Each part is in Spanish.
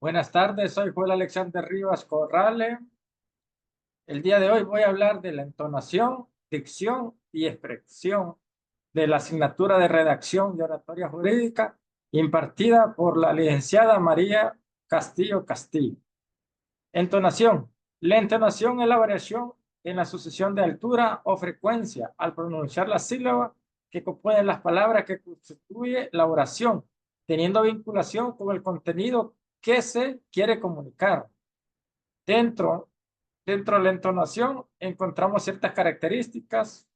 Buenas tardes, soy Joel Alexander Rivas Corrales. El día de hoy voy a hablar de la entonación, dicción y expresión de la asignatura de redacción y oratoria jurídica impartida por la licenciada María Castillo Castillo. Entonación. La entonación es la variación en la sucesión de altura o frecuencia al pronunciar la sílaba que componen las palabras que constituye la oración, teniendo vinculación con el contenido que se quiere comunicar. Dentro, dentro de la entonación encontramos ciertas características,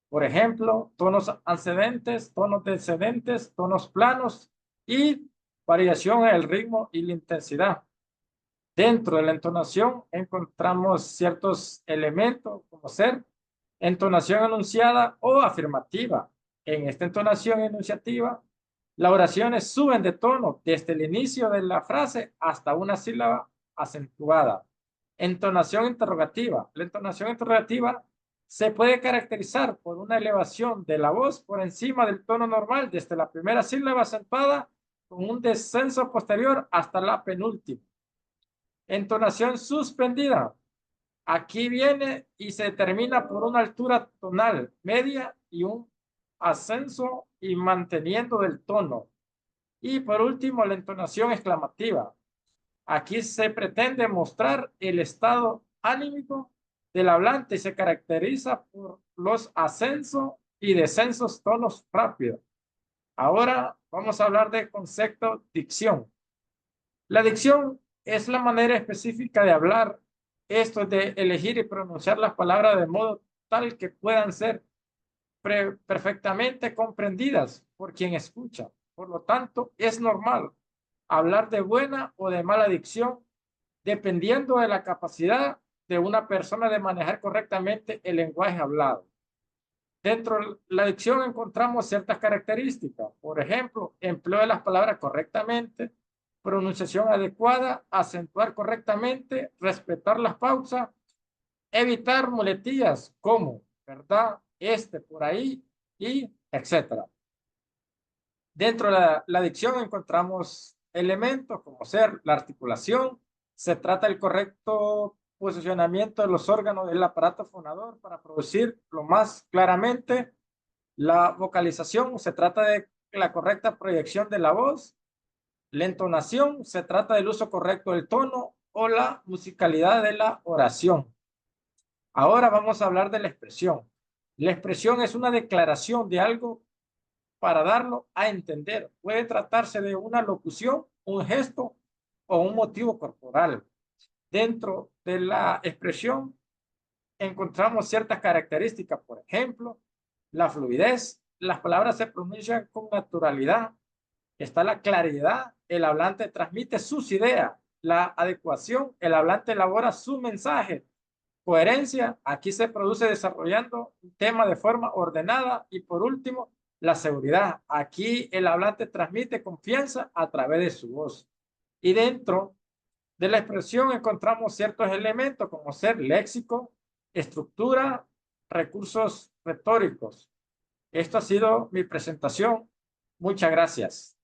por ejemplo, tonos ascendentes, tonos descendentes, tonos planos y variación en el ritmo y la intensidad. Dentro de la entonación encontramos ciertos elementos como ser entonación enunciada o afirmativa. En esta entonación enunciativa, las oraciones suben de tono desde el inicio de la frase hasta una sílaba acentuada. Entonación interrogativa. La entonación interrogativa se puede caracterizar por una elevación de la voz por encima del tono normal desde la primera sílaba acentuada con un descenso posterior hasta la penúltima. Entonación suspendida. Aquí viene y se determina por una altura tonal media y un ascenso y manteniendo del tono. Y por último, la entonación exclamativa. Aquí se pretende mostrar el estado anímico del hablante y se caracteriza por los ascensos y descensos tonos rápidos. Ahora vamos a hablar del concepto dicción. La dicción es la manera específica de hablar. Esto es de elegir y pronunciar las palabras de modo tal que puedan ser perfectamente comprendidas por quien escucha. Por lo tanto, es normal hablar de buena o de mala dicción dependiendo de la capacidad de una persona de manejar correctamente el lenguaje hablado. Dentro de la dicción encontramos ciertas características. Por ejemplo, empleo de las palabras correctamente, pronunciación adecuada, acentuar correctamente, respetar las pausas, evitar muletillas como, ¿verdad? Por ahí y etcétera. Dentro de la dicción encontramos elementos como ser la articulación. Se trata del correcto posicionamiento de los órganos del aparato fonador para producir lo más claramente. La vocalización se trata de la correcta proyección de la voz. La entonación se trata del uso correcto del tono o la musicalidad de la oración. Ahora vamos a hablar de la expresión. La expresión es una declaración de algo para darlo a entender. Puede tratarse de una locución, un gesto o un motivo corporal. Dentro de la expresión encontramos ciertas características, por ejemplo, la fluidez, las palabras se pronuncian con naturalidad, está la claridad, el hablante transmite sus ideas, la adecuación, el hablante elabora su mensaje, coherencia, aquí se produce desarrollando un tema de forma ordenada y por último, la seguridad, aquí el hablante transmite confianza a través de su voz. Y dentro de la expresión encontramos ciertos elementos como ser léxico, estructura, recursos retóricos. Esto ha sido mi presentación. Muchas gracias.